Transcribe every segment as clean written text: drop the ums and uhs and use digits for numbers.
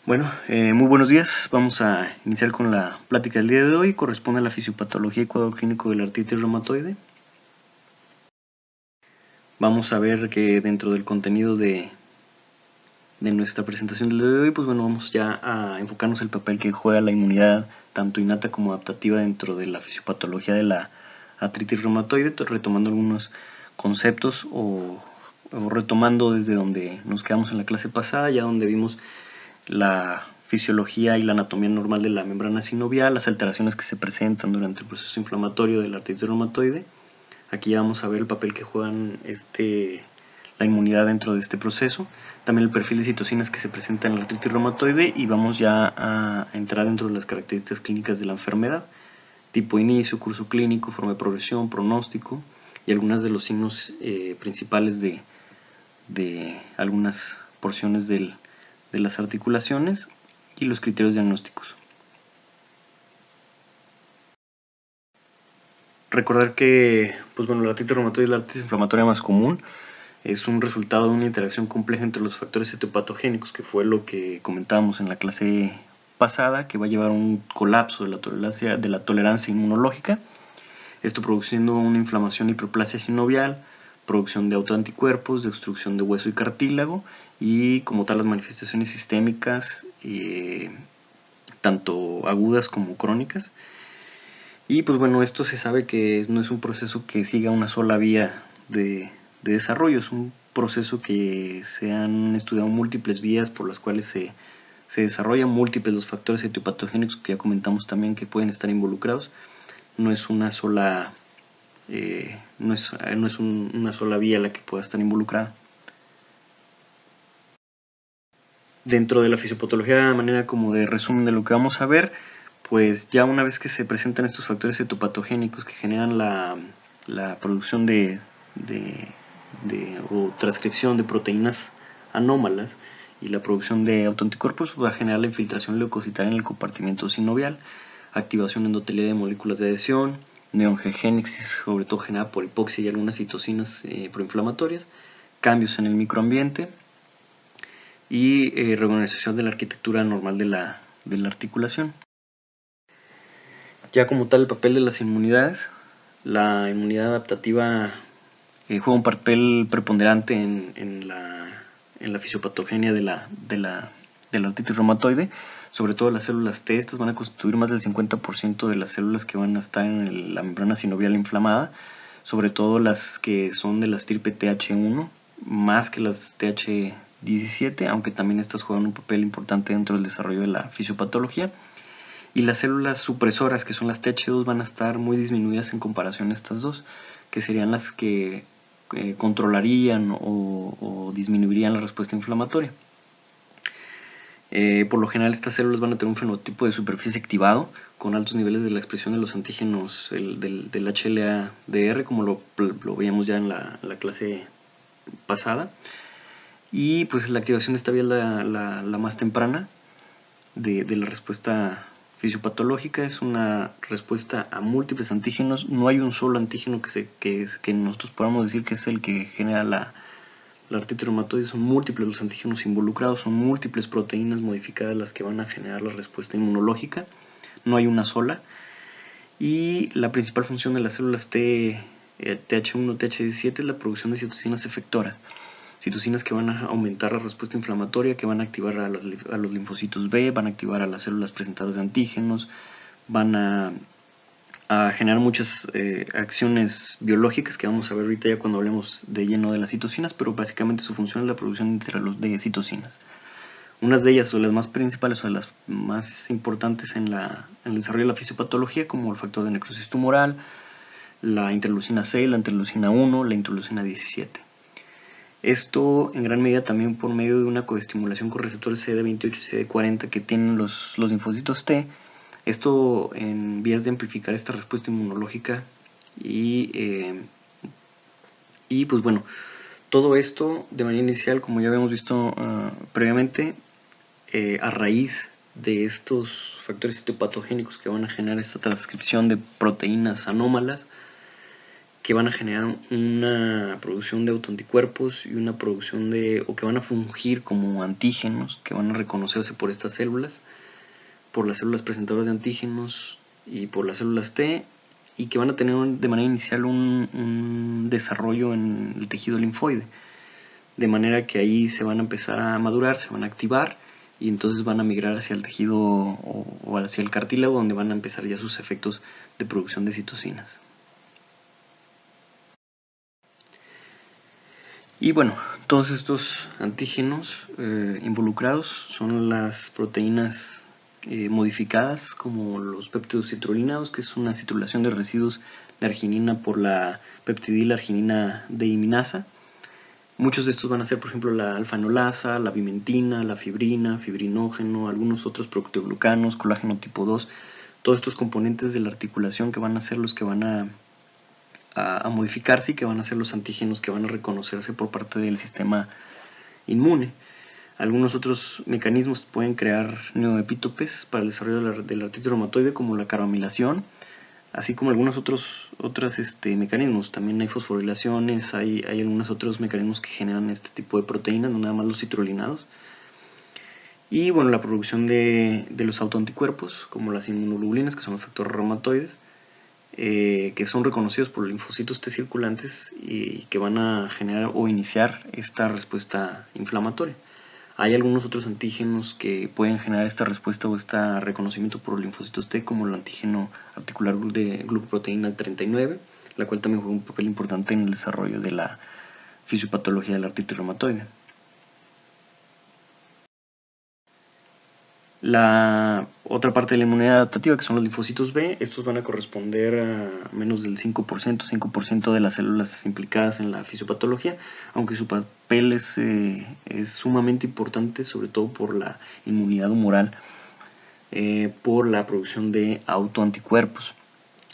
Bueno, muy buenos días. Vamos a iniciar con la plática del día de hoy. Corresponde a la fisiopatología y cuadro clínico de la artritis reumatoide. Vamos a ver que dentro del contenido de nuestra presentación del día de hoy, pues bueno, vamos ya a enfocarnos el papel que juega la inmunidad, tanto innata como adaptativa, dentro de la fisiopatología de la artritis reumatoide, retomando algunos conceptos o retomando desde donde nos quedamos en la clase pasada, ya donde vimos la fisiología y la anatomía normal de la membrana sinovial, las alteraciones que se presentan durante el proceso inflamatorio de la artritis reumatoide. Aquí ya vamos a ver el papel que juegan la inmunidad dentro de este proceso, también el perfil de citocinas que se presenta en la artritis reumatoide, y vamos ya a entrar dentro de las características clínicas de la enfermedad: tipo inicio, curso clínico, forma de progresión, pronóstico y algunos de los signos principales de algunas porciones de las articulaciones y los criterios diagnósticos. Recordar que la artritis reumatoide es la artritis inflamatoria más común. Es un resultado de una interacción compleja entre los factores etiopatogénicos, que fue lo que comentábamos en la clase pasada, que va a llevar a un colapso de la tolerancia inmunológica. Esto produciendo una inflamación, hiperplasia sinovial, producción de autoanticuerpos, destrucción de hueso y cartílago, y como tal las manifestaciones sistémicas, tanto agudas como crónicas. Y pues bueno, esto se sabe que no es un proceso que siga una sola vía de desarrollo, es un proceso que se han estudiado múltiples vías por las cuales se desarrollan múltiples los factores etiopatogénicos que ya comentamos también que pueden estar involucrados. No es una sola una sola vía la que pueda estar involucrada. Dentro de la fisiopatología, de manera como de resumen de lo que vamos a ver, pues ya una vez que se presentan estos factores etiopatogénicos que generan la producción o transcripción de proteínas anómalas y la producción de autoanticuerpos, va a generar la infiltración leucocitaria en el compartimiento sinovial, activación endotelial de moléculas de adhesión, neoangegénesis, sobre todo generada por hipoxia y algunas citocinas proinflamatorias, cambios en el microambiente y reorganización de la arquitectura normal de la articulación. Ya como tal, el papel de las inmunidades: la inmunidad adaptativa juega un papel preponderante en la fisiopatogenia de la artritis reumatoide, sobre todo las células T. Estas van a constituir más del 50% de las células que van a estar en la membrana sinovial inflamada, sobre todo las que son de la estirpe TH1, más que las TH17, aunque también estas juegan un papel importante dentro del desarrollo de la fisiopatología. Y las células supresoras, que son las TH2, van a estar muy disminuidas en comparación a estas dos, que serían las que controlarían o disminuirían la respuesta inflamatoria. Por lo general, estas células van a tener un fenotipo de superficie activado, con altos niveles de la expresión de los antígenos del HLA-DR, como lo veíamos ya en la clase pasada. Y pues la activación de esta vía es la más temprana de la respuesta fisiopatológica. Es una respuesta a múltiples antígenos. No hay un solo antígeno que nosotros podamos decir que es el que genera la artritis reumatoide. Son múltiples los antígenos involucrados, son múltiples proteínas modificadas las que van a generar la respuesta inmunológica. No hay una sola. Y la principal función de las células TH1, TH17 es la producción de citocinas efectoras. Citocinas que van a aumentar la respuesta inflamatoria, que van a activar a los linfocitos B, van a activar a las células presentadoras de antígenos, van a generar muchas acciones biológicas que vamos a ver ahorita ya cuando hablemos de lleno de las citocinas, pero básicamente su función es la producción de citocinas. Unas de ellas, o las más principales o las más importantes en el desarrollo de la fisiopatología, como el factor de necrosis tumoral, la interleucina 6, la interleucina 1, la interleucina 17. Esto en gran medida también por medio de una coestimulación con receptores CD28 y CD40 que tienen los linfocitos T. Esto en vías de amplificar esta respuesta inmunológica y pues bueno, todo esto de manera inicial, como ya habíamos visto previamente, a raíz de estos factores citopatogénicos que van a generar esta transcripción de proteínas anómalas, que van a generar una producción de autoanticuerpos y una producción o que van a fungir como antígenos, que van a reconocerse por estas células, por las células presentadoras de antígenos y por las células T, y que van a tener de manera inicial un desarrollo en el tejido linfoide, de manera que ahí se van a empezar a madurar, se van a activar, y entonces van a migrar hacia el tejido o hacia el cartílago, donde van a empezar ya sus efectos de producción de citocinas. Y bueno, todos estos antígenos involucrados son las proteínas modificadas, como los péptidos citrulinados, que es una citrulación de residuos de arginina por la peptidila arginina dehiminasa. Muchos de estos van a ser, por ejemplo, la alfa-enolasa, la bimentina, la fibrina, fibrinógeno, algunos otros proteoglucanos, colágeno tipo 2, todos estos componentes de la articulación que van a ser los que van a modificarse y que van a ser los antígenos que van a reconocerse por parte del sistema inmune. Algunos otros mecanismos pueden crear neoepítopes para el desarrollo de la artritis reumatoide, como la carbamilación, así como algunos otros mecanismos. También hay fosforilaciones, hay algunos otros mecanismos que generan este tipo de proteínas, no nada más los citrulinados. Y bueno, la producción de los autoanticuerpos, como las inmunoglobulinas, que son los factores reumatoides, que son reconocidos por linfocitos T circulantes y que van a generar o iniciar esta respuesta inflamatoria. Hay algunos otros antígenos que pueden generar esta respuesta o este reconocimiento por linfocitos T, como el antígeno articular de glucoproteína 39, la cual también juega un papel importante en el desarrollo de la fisiopatología de la artritis reumatoide. La otra parte de la inmunidad adaptativa, que son los linfocitos B, estos van a corresponder a menos del 5% de las células implicadas en la fisiopatología, aunque su papel es sumamente importante, sobre todo por la inmunidad humoral, por la producción de autoanticuerpos,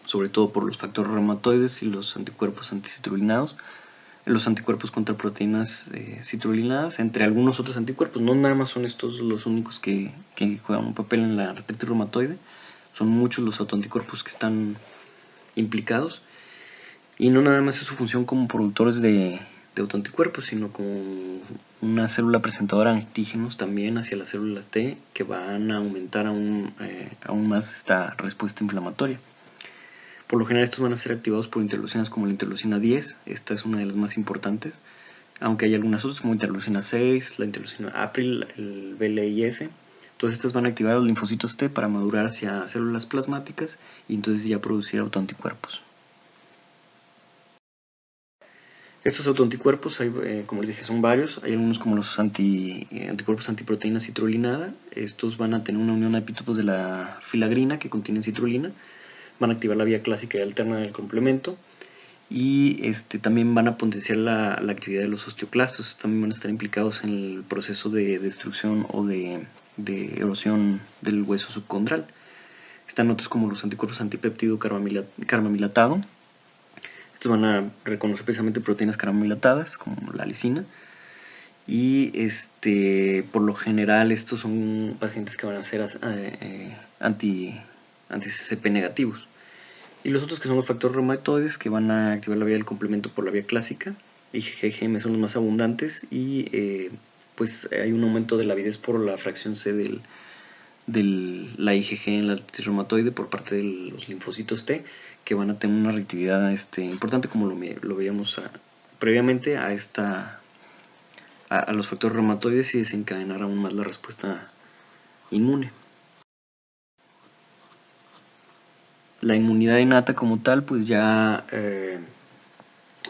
sobre todo por los factores reumatoides y los anticuerpos anticitrulinados, los anticuerpos contra proteínas citrulinadas, entre algunos otros anticuerpos. No nada más son estos los únicos que juegan un papel en la artritis reumatoide, son muchos los autoanticuerpos que están implicados, y no nada más es su función como productores de autoanticuerpos, sino como una célula presentadora de antígenos también hacia las células T, que van a aumentar aún más esta respuesta inflamatoria. Por lo general estos van a ser activados por interleucinas como la interleucina 10, esta es una de las más importantes, aunque hay algunas otras como interleucina 6, la interleucina April, el VLIS. Todas estas van a activar los linfocitos T para madurar hacia células plasmáticas y entonces ya producir autoanticuerpos. Estos autoanticuerpos, como les dije, son varios. Hay algunos como los anticuerpos antiproteína citrulinada. Estos van a tener una unión a epítopos de la filagrina que contienen citrulina. Van a activar la vía clásica y alterna del complemento, y también van a potenciar la actividad de los osteoclastos. También van a estar implicados en el proceso de destrucción o de erosión del hueso subcondral. Están otros como los anticuerpos antipéptido carbamilatado. Estos van a reconocer precisamente proteínas carbamilatadas como la lisina, y por lo general estos son pacientes que van a ser anti-CCP negativos. Y los otros, que son los factores reumatoides, que van a activar la vía del complemento por la vía clásica, IgG-GM son los más abundantes, y pues hay un aumento de la avidez por la fracción C de la IgG en la artritis reumatoide por parte de los linfocitos T, que van a tener una reactividad importante, como lo veíamos previamente a los factores reumatoides, y desencadenar aún más la respuesta inmune. La inmunidad innata como tal, pues ya juega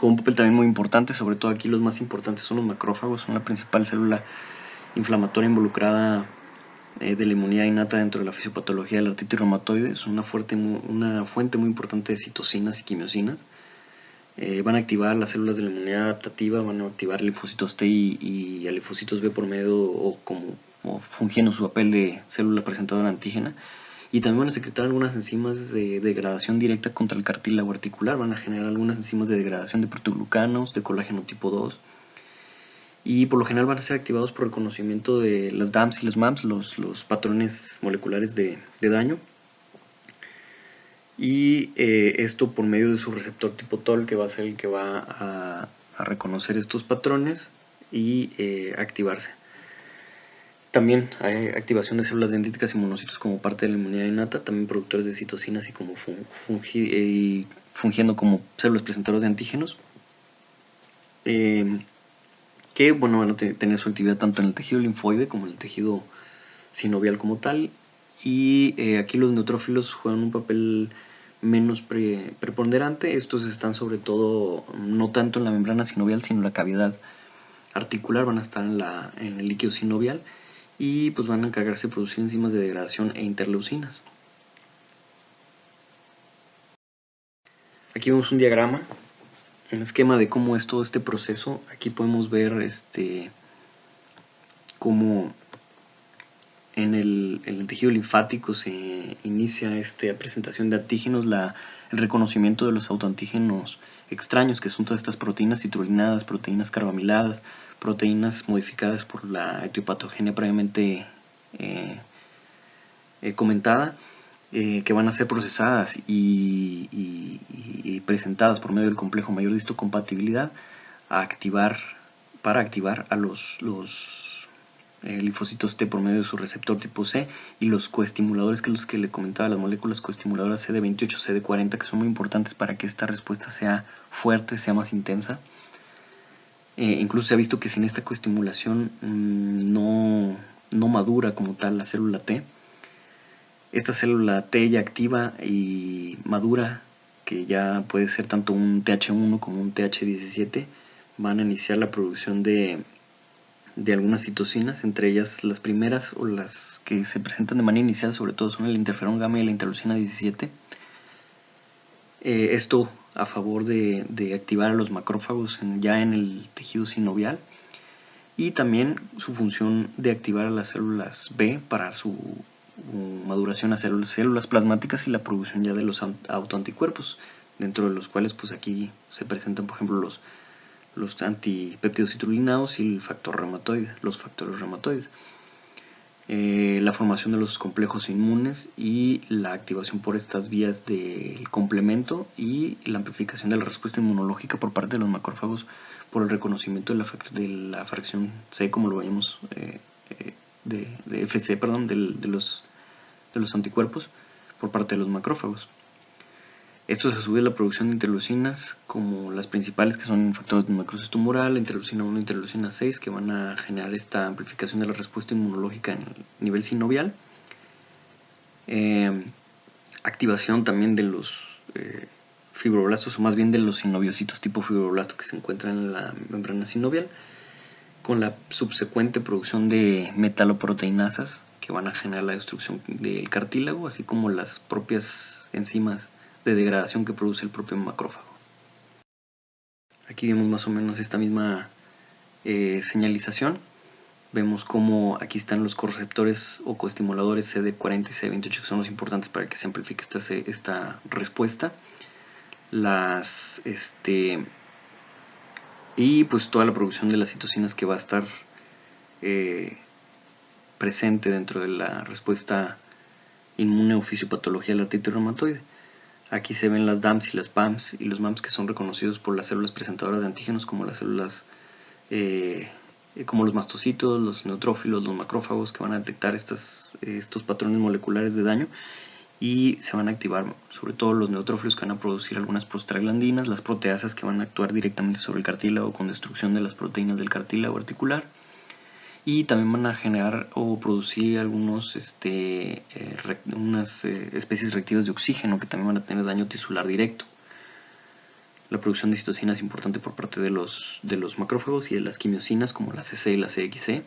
un papel también muy importante. Sobre todo aquí los más importantes son los macrófagos, son la principal célula inflamatoria involucrada de la inmunidad innata dentro de la fisiopatología de la artritis reumatoide. Es una fuente muy importante de citocinas y quimiosinas. Van a activar las células de la inmunidad adaptativa, van a activar linfocitos T y a linfocitos B por medio o fungiendo su papel de célula presentadora antígena. Y también van a secretar algunas enzimas de degradación directa contra el cartílago articular. Van a generar algunas enzimas de degradación de proteoglucanos, de colágeno tipo 2. Y por lo general van a ser activados por reconocimiento de las DAMs y los MAMs, los patrones moleculares de daño. y esto por medio de su receptor tipo TOL, que va a ser el que va a reconocer estos patrones y activarse. También hay activación de células dendríticas y monocitos como parte de la inmunidad innata, también productores de citocinas y como fungiendo como células presentadoras de antígenos, que bueno, van a tener su actividad tanto en el tejido linfoide como en el tejido sinovial como tal. Y aquí los neutrófilos juegan un papel menos preponderante. Estos están sobre todo no tanto en la membrana sinovial, sino en la cavidad articular, van a estar en el líquido sinovial y pues van a encargarse de producir enzimas de degradación e interleucinas. Aquí vemos un diagrama, un esquema de cómo es todo este proceso. Aquí podemos ver cómo en el tejido linfático se inicia esta presentación de antígenos, el reconocimiento de los autoantígenos extraños, que son todas estas proteínas citrulinadas, proteínas carbamiladas, proteínas modificadas por la etiopatogenia previamente comentada, que van a ser procesadas y presentadas por medio del complejo mayor de histocompatibilidad para activar a los linfocitos T por medio de su receptor tipo C, y los coestimuladores, que es los que le comentaba, las moléculas coestimuladoras CD28, CD40, que son muy importantes para que esta respuesta sea fuerte, sea más intensa. Incluso se ha visto que sin esta coestimulación no madura como tal la célula T. Esta célula T ya activa y madura, que ya puede ser tanto un TH1 como un TH17, van a iniciar la producción de algunas citocinas, entre ellas las primeras o las que se presentan de manera inicial sobre todo son el interferón gamma y la interleucina 17. Esto a favor de activar a los macrófagos ya en el tejido sinovial, y también su función de activar a las células B para su maduración a células plasmáticas y la producción ya de los autoanticuerpos, dentro de los cuales pues aquí se presentan por ejemplo los antipéptidos citrulinados y el factor reumatoide, los factores reumatoides. La formación de los complejos inmunes y la activación por estas vías del complemento y la amplificación de la respuesta inmunológica por parte de los macrófagos por el reconocimiento de la fracción C, como lo veíamos, de FC, perdón, de los anticuerpos por parte de los macrófagos. Esto es a su vez la producción de interleucinas, como las principales, que son factores de necrosis tumoral, interleucina 1 y interleucina 6, que van a generar esta amplificación de la respuesta inmunológica en el nivel sinovial. Activación también de los fibroblastos, o más bien de los sinoviocitos tipo fibroblasto que se encuentran en la membrana sinovial, con la subsecuente producción de metaloproteinasas que van a generar la destrucción del cartílago, así como las propias enzimas de degradación que produce el propio macrófago. Aquí vemos más o menos esta misma señalización. Vemos cómo aquí están los correceptores o coestimuladores CD40 y CD28, que son los importantes para que se amplifique esta respuesta. Y pues toda la producción de las citocinas que va a estar presente dentro de la respuesta inmune o fisiopatología de la artritis reumatoide. Aquí se ven las DAMs y las PAMs y los MAMs, que son reconocidos por las células presentadoras de antígenos, como las células como los mastocitos, los neutrófilos, los macrófagos, que van a detectar estos patrones moleculares de daño, y se van a activar sobre todo los neutrófilos, que van a producir algunas prostaglandinas, las proteasas, que van a actuar directamente sobre el cartílago con destrucción de las proteínas del cartílago articular, y también van a generar o producir unas especies reactivas de oxígeno, que también van a tener daño tisular directo. La producción de citocina es importante por parte de los macrófagos y de las quimiosinas, como la CC y la CXC,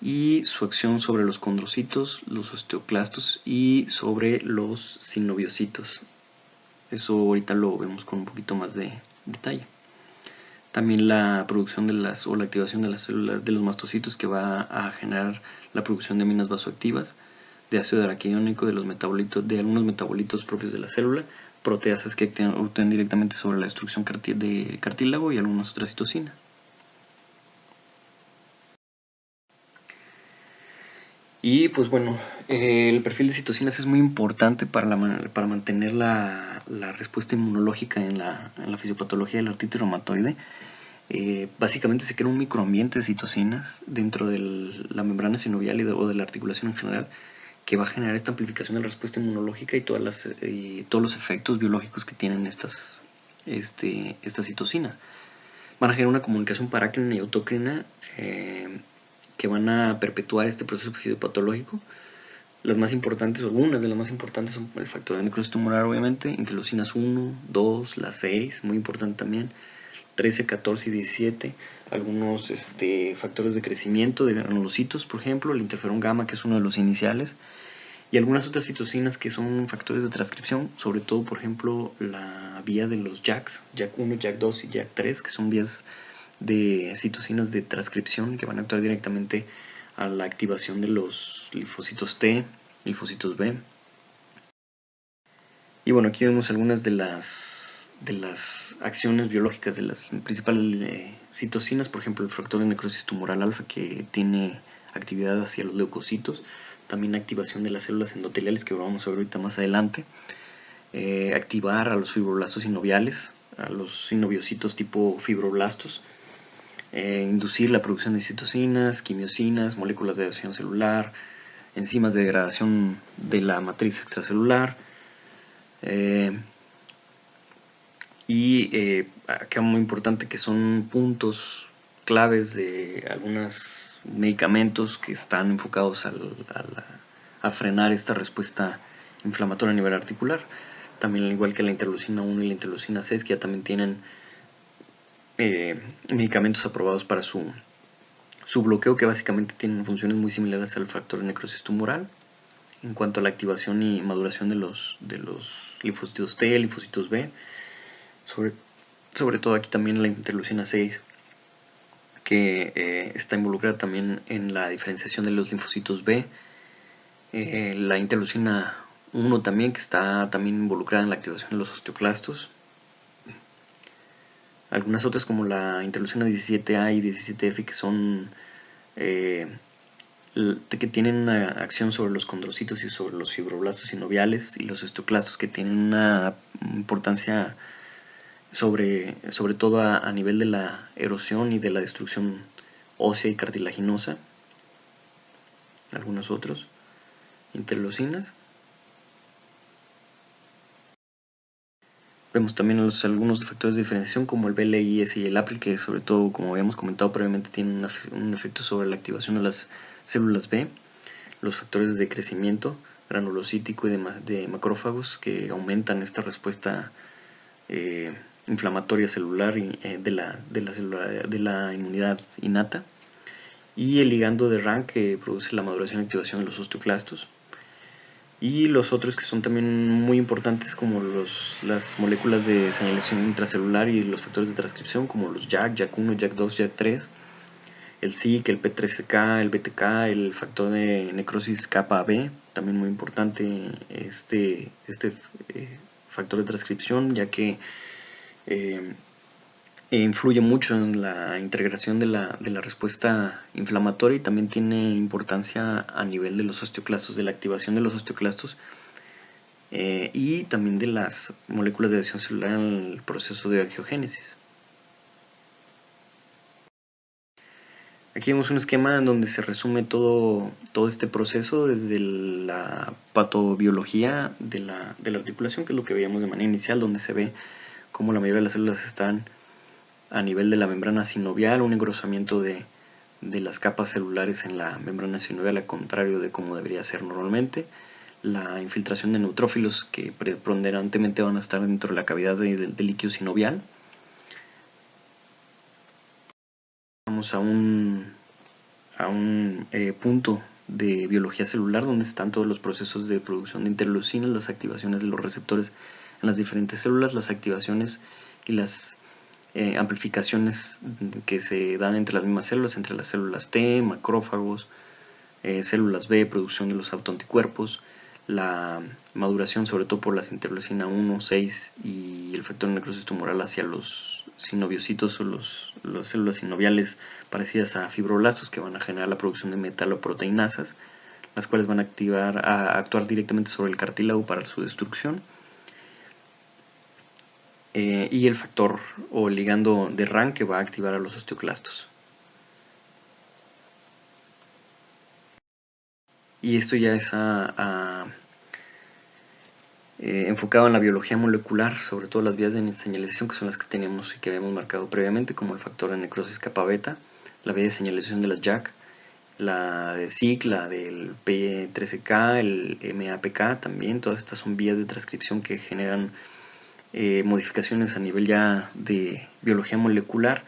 y su acción sobre los condrocitos, los osteoclastos y sobre los sinoviocitos. Eso ahorita lo vemos con un poquito más de detalle. También la producción la activación de las células de los mastocitos, que va a generar la producción de aminas vasoactivas, de ácido araquidónico, de algunos metabolitos propios de la célula, proteasas que actúan directamente sobre la destrucción de cartílago y algunas otras citocinas. Y pues bueno, el perfil de citocinas es muy importante para mantener la respuesta inmunológica en la fisiopatología de la artritis reumatoide. Básicamente se crea un microambiente de citocinas dentro de la membrana sinovial o de la articulación en general, que va a generar esta amplificación de la respuesta inmunológica y todos los efectos biológicos que tienen estas citocinas. Van a generar una comunicación parácrina y autócrina que van a perpetuar este proceso fisiopatológico. Las más importantes, o algunas de las más importantes, son el factor de necrosis tumoral, obviamente, interleucinas 1, 2, las 6, muy importante también, 13, 14 y 17, algunos factores de crecimiento de granulocitos, por ejemplo, el interferón gamma, que es uno de los iniciales, y algunas otras citocinas que son factores de transcripción, sobre todo, por ejemplo, la vía de los JAKs, JAK1, JAK2 y JAK3, que son vías de citocinas de transcripción que van a actuar directamente a la activación de los linfocitos T, linfocitos B. Y bueno, aquí vemos algunas de las acciones biológicas de las principales citocinas, por ejemplo el factor de necrosis tumoral alfa, que tiene actividad hacia los leucocitos, también activación de las células endoteliales, que vamos a ver ahorita más adelante, activar a los fibroblastos sinoviales, a los sinoviocitos tipo fibroblastos, inducir la producción de citocinas, quimiosinas, moléculas de adhesión celular, enzimas de degradación de la matriz extracelular, acá muy importante que son puntos claves de algunos medicamentos que están enfocados a frenar esta respuesta inflamatoria a nivel articular. También, al igual que la interleucina 1 y la interleucina 6, que ya también tienen medicamentos aprobados para su bloqueo, que básicamente tienen funciones muy similares al factor de necrosis tumoral en cuanto a la activación y maduración de los linfocitos T, linfocitos B, sobre todo aquí también la interleucina 6, que está involucrada también en la diferenciación de los linfocitos B, la interleucina 1 también, que está también involucrada en la activación de los osteoclastos. Algunas otras, como la interleucina 17A y 17F, que son que tienen una acción sobre los condrocitos y sobre los fibroblastos sinoviales, y los osteoclastos, que tienen una importancia sobre todo a nivel de la erosión y de la destrucción ósea y cartilaginosa. Algunos otros interleucinas. Vemos también algunos factores de diferenciación, como el BLIS y el APRIL, que sobre todo, como habíamos comentado previamente, tienen un efecto sobre la activación de las células B. Los factores de crecimiento granulocítico y de macrófagos, que aumentan esta respuesta inflamatoria celular y de la inmunidad innata. Y el ligando de RAN, que produce la maduración y activación de los osteoclastos. Y los otros, que son también muy importantes, como las moléculas de señalización intracelular y los factores de transcripción, como los JAK, JAK1, JAK2, JAK3, el SIC, el P3K, el BTK, el factor de necrosis kappa-B, también muy importante factor de transcripción, ya que influye mucho en la integración de la respuesta inflamatoria, y también tiene importancia a nivel de los osteoclastos, de la activación de los osteoclastos, y también de las moléculas de adhesión celular en el proceso de angiogénesis. Aquí vemos un esquema en donde se resume todo este proceso, desde la patobiología de la articulación, que es lo que veíamos de manera inicial, donde se ve cómo la mayoría de las células están a nivel de la membrana sinovial, un engrosamiento de las capas celulares en la membrana sinovial, al contrario de como debería ser normalmente. La infiltración de neutrófilos, que preponderantemente van a estar dentro de la cavidad del líquido sinovial. Vamos a un punto de biología celular, donde están todos los procesos de producción de interleucinas, las activaciones de los receptores en las diferentes células, las activaciones y las amplificaciones que se dan entre las mismas células, entre las células T, macrófagos, células B, producción de los autoanticuerpos, la maduración sobre todo por las interleucina 1, 6 y el factor de necrosis tumoral hacia los sinoviocitos, o las células sinoviales parecidas a fibroblastos, que van a generar la producción de metaloproteinasas, las cuales van a actuar directamente sobre el cartílago para su destrucción. Y el factor o el ligando de RAN que va a activar a los osteoclastos. Y esto ya es enfocado en la biología molecular, sobre todo las vías de señalización que son las que teníamos y que habíamos marcado previamente, como el factor de necrosis kappa beta, la vía de señalización de las JAK, la de SIC, la del P13K, el MAPK también. Todas estas son vías de transcripción que generan modificaciones a nivel ya de biología molecular,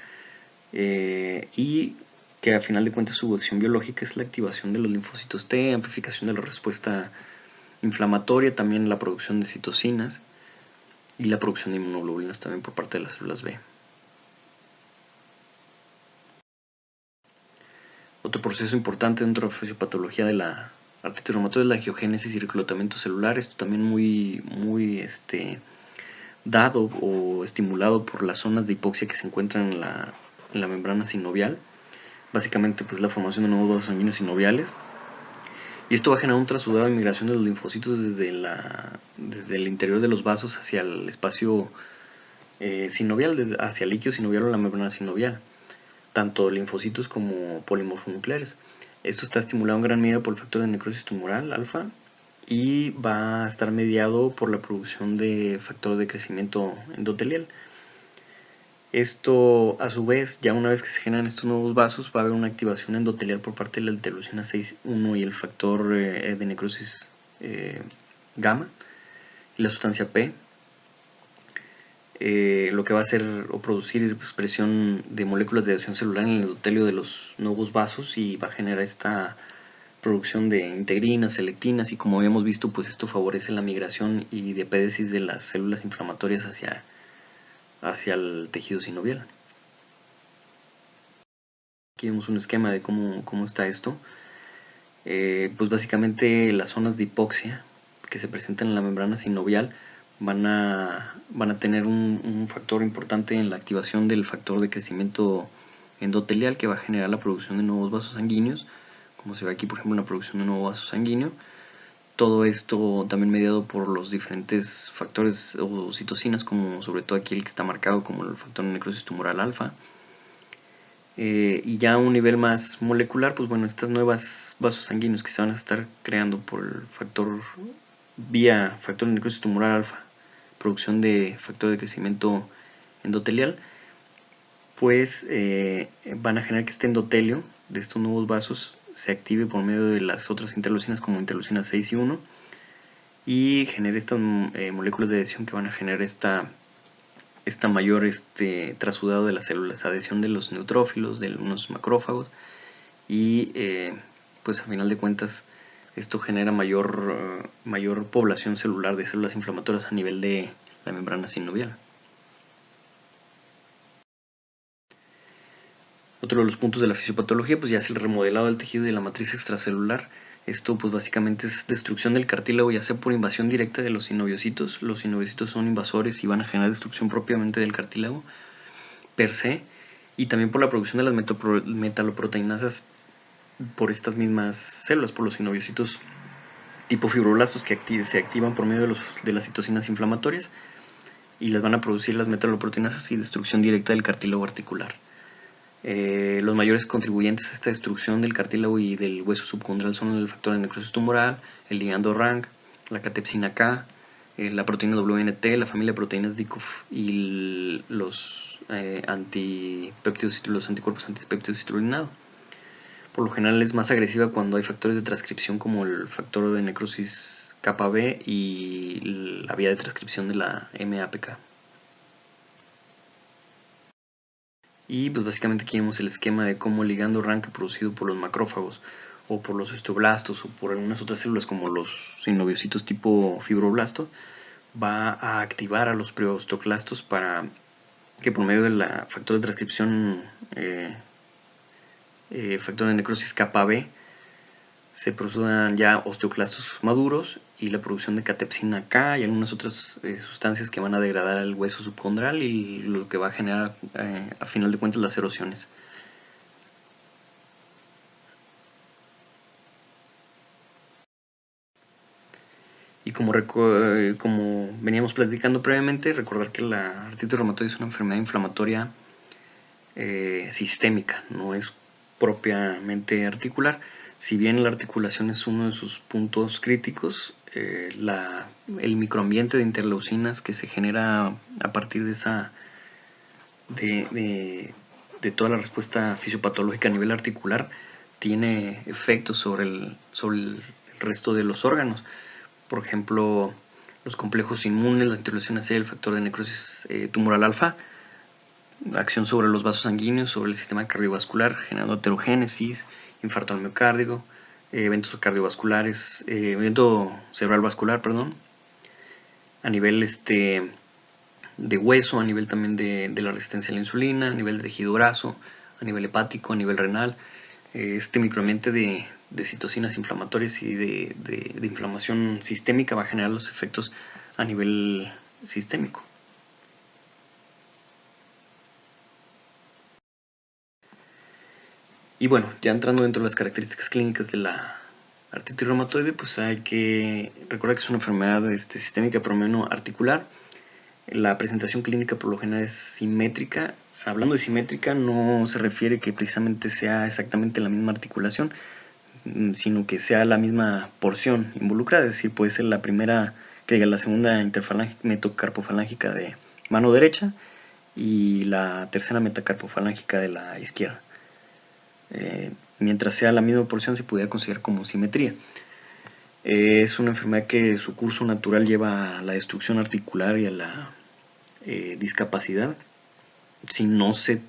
y que a final de cuentas su acción biológica es la activación de los linfocitos T, amplificación de la respuesta inflamatoria, también la producción de citocinas y la producción de inmunoglobulinas también por parte de las células B. Otro proceso importante dentro de la fisiopatología de la artritis reumatoide es la angiogénesis y reclutamiento celular. Esto también muy dado o estimulado por las zonas de hipoxia que se encuentran en la membrana sinovial. Básicamente pues la formación de nuevos vasos sanguíneos sinoviales. Y esto va a generar un trasudado de migración de los linfocitos desde el interior de los vasos hacia el espacio sinovial, hacia el líquido sinovial o la membrana sinovial, tanto linfocitos como polimorfonucleares. Esto está estimulado en gran medida por el factor de necrosis tumoral alfa y va a estar mediado por la producción de factor de crecimiento endotelial. Esto, a su vez, ya una vez que se generan estos nuevos vasos, va a haber una activación endotelial por parte de la interleucina 6,1 y el factor de necrosis gamma y la sustancia P, lo que va a hacer o producir expresión de moléculas de adhesión celular en el endotelio de los nuevos vasos y va a generar esta producción de integrinas, selectinas, y como habíamos visto, pues esto favorece la migración y diapédesis de las células inflamatorias hacia el tejido sinovial. Aquí vemos un esquema de cómo está esto. Pues básicamente las zonas de hipoxia que se presentan en la membrana sinovial van a tener un factor importante en la activación del factor de crecimiento endotelial, que va a generar la producción de nuevos vasos sanguíneos, como se ve aquí por ejemplo la producción de nuevo vaso sanguíneo. Todo esto también mediado por los diferentes factores o citocinas, como sobre todo aquí el que está marcado como el factor de necrosis tumoral alfa. Y ya a un nivel más molecular, pues bueno, estas nuevas vasos sanguíneos que se van a estar creando por el factor de necrosis tumoral alfa, producción de factor de crecimiento endotelial, pues van a generar que este endotelio de estos nuevos vasos se active por medio de las otras interleucinas como interleucinas 6 y 1 y genere estas moléculas de adhesión que van a generar esta mayor trasudado de las células, adhesión de los neutrófilos, de unos macrófagos, y pues a final de cuentas esto genera mayor población celular de células inflamatorias a nivel de la membrana sinovial. Otro de los puntos de la fisiopatología pues ya es el remodelado del tejido y de la matriz extracelular. Esto pues básicamente es destrucción del cartílago, ya sea por invasión directa de los sinoviocitos. Los sinoviocitos son invasores y van a generar destrucción propiamente del cartílago per se, y también por la producción de las metaloproteinasas por estas mismas células, por los sinoviocitos tipo fibroblastos que se activan por medio de las citocinas inflamatorias y les van a producir las metaloproteinasas y destrucción directa del cartílago articular. Los mayores contribuyentes a esta destrucción del cartílago y del hueso subcondral son el factor de necrosis tumoral, el ligando RANK, la catepsina K, la proteína WNT, la familia de proteínas DICOF y los anticuerpos antipéptidos citrullinado. Por lo general es más agresiva cuando hay factores de transcripción como el factor de necrosis kappa B y la vía de transcripción de la MAPK. Y pues básicamente aquí vemos el esquema de cómo el ligando RANK producido por los macrófagos o por los osteoblastos o por algunas otras células como los sinoviocitos tipo fibroblasto va a activar a los preosteoclastos para que por medio del factor de transcripción factor de necrosis kappa B se produzcan ya osteoclastos maduros y la producción de catepsina K y algunas otras sustancias que van a degradar el hueso subcondral y lo que va a generar a final de cuentas las erosiones. Y como veníamos platicando previamente, recordar que la artritis reumatoide es una enfermedad inflamatoria sistémica, no es propiamente articular. Si bien la articulación es uno de sus puntos críticos, el microambiente de interleucinas que se genera a partir de esa de toda la respuesta fisiopatológica a nivel articular tiene efectos sobre el resto de los órganos. Por ejemplo, los complejos inmunes, la interleucina C, el factor de necrosis tumoral alfa, acción sobre los vasos sanguíneos, sobre el sistema cardiovascular, generando aterogénesis, infarto al miocardio, eventos cardiovasculares, evento cerebral vascular, perdón, a nivel de hueso, a nivel también de la resistencia a la insulina, a nivel de tejido graso, a nivel hepático, a nivel renal. Este microambiente de citocinas inflamatorias y de inflamación sistémica va a generar los efectos a nivel sistémico. Y bueno, ya entrando dentro de las características clínicas de la artritis reumatoide, pues hay que recordar que es una enfermedad sistémica promedio articular. La presentación clínica por lo general es simétrica. Hablando de simétrica, no se refiere que precisamente sea exactamente la misma articulación, sino que sea la misma porción involucrada, es decir, puede ser la primera, que diga la segunda metacarpofalángica de mano derecha y la tercera metacarpofalángica de la izquierda. Mientras sea la misma porción se pudiera considerar como simetría. Es una enfermedad que su curso natural lleva a la destrucción articular y a la discapacidad. Si no se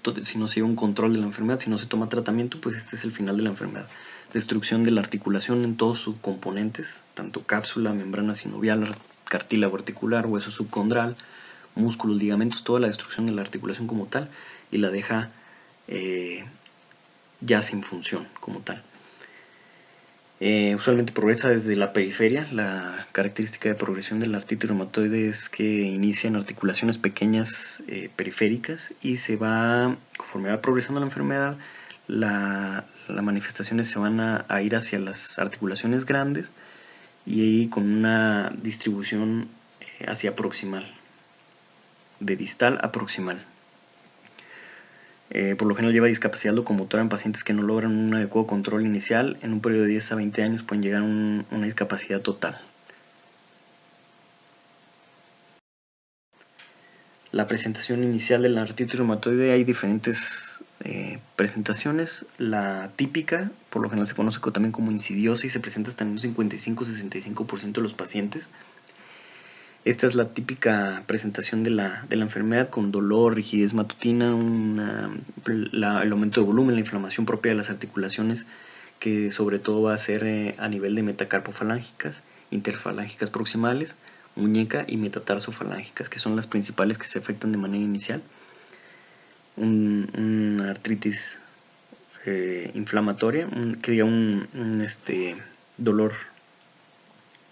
lleva un control de la enfermedad, si no se toma tratamiento, pues este es el final de la enfermedad. Destrucción de la articulación en todos sus componentes, tanto cápsula, membrana sinovial, cartílago articular, hueso subcondral, músculos, ligamentos, toda la destrucción de la articulación como tal, y la deja ya sin función como tal. Usualmente progresa desde la periferia. La característica de progresión de la artritis reumatoide es que inicia en articulaciones pequeñas periféricas y conforme va progresando la enfermedad, las manifestaciones se van a ir hacia las articulaciones grandes y con una distribución hacia proximal, de distal a proximal. Por lo general lleva discapacidad locomotora en pacientes que no logran un adecuado control inicial. En un periodo de 10 a 20 años pueden llegar a una discapacidad total. La presentación inicial de la artritis reumatoide, hay diferentes presentaciones. La típica, por lo general se conoce también como insidiosa y se presenta hasta en un 55-65% de los pacientes. Esta es la típica presentación de la enfermedad, con dolor, rigidez matutina, el aumento de volumen, la inflamación propia de las articulaciones, que sobre todo va a ser a nivel de metacarpofalángicas, interfalángicas proximales, muñeca y metatarsofalángicas, que son las principales que se afectan de manera inicial. Una artritis inflamatoria, dolor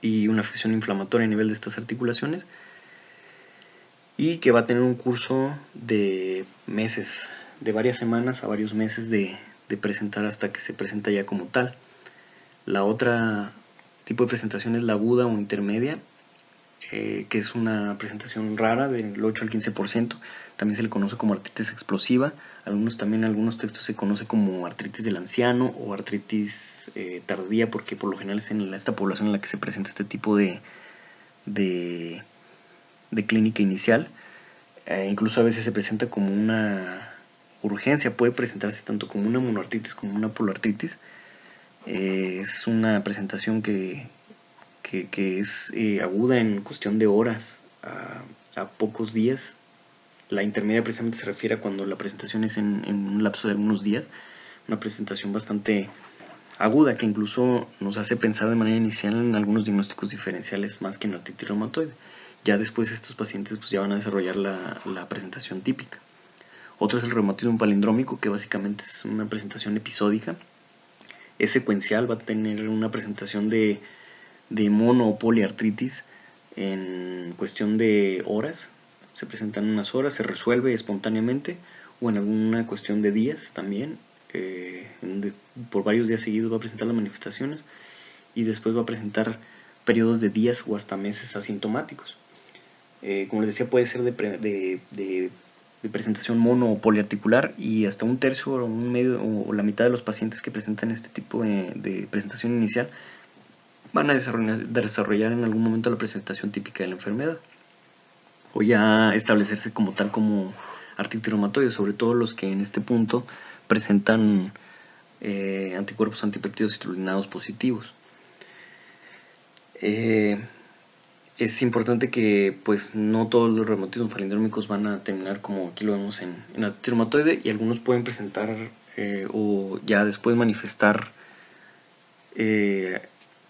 y una afección inflamatoria a nivel de estas articulaciones, y que va a tener un curso de meses, de varias semanas a varios meses de presentar hasta que se presenta ya como tal. La otra tipo de presentación es la aguda o intermedia, que es una presentación rara del 8 al 15%. También se le conoce como artritis explosiva. Algunos textos se conoce como artritis del anciano o artritis tardía, porque por lo general es en esta población en la que se presenta este tipo de clínica inicial. Incluso a veces se presenta como una urgencia, puede presentarse tanto como una monoartritis como una poliartritis. Es una presentación que es aguda en cuestión de horas a pocos días. La intermedia precisamente se refiere a cuando la presentación es en un lapso de algunos días. Una presentación bastante aguda que incluso nos hace pensar de manera inicial en algunos diagnósticos diferenciales más que en artritis reumatoide. Ya después estos pacientes pues ya van a desarrollar la presentación típica. Otro es el reumatismo palindrómico, que básicamente es una presentación episódica. Es secuencial, va a tener una presentación de mono o poliartritis en cuestión de horas. Se presenta en unas horas, se resuelve espontáneamente, o en alguna cuestión de días también, donde por varios días seguidos va a presentar las manifestaciones y después va a presentar periodos de días o hasta meses asintomáticos. Como les decía, puede ser de presentación mono o poliarticular, y hasta un tercio o un medio o la mitad de los pacientes que presentan este tipo de presentación inicial van a desarrollar en algún momento la presentación típica de la enfermedad, o ya establecerse como tal como artritis reumatoide, sobre todo los que en este punto presentan anticuerpos antipéptidos citrulinados positivos. Es importante que pues no todos los reumatismos palindrómicos van a terminar como aquí lo vemos en artritis reumatoide, y algunos pueden presentar o ya después manifestar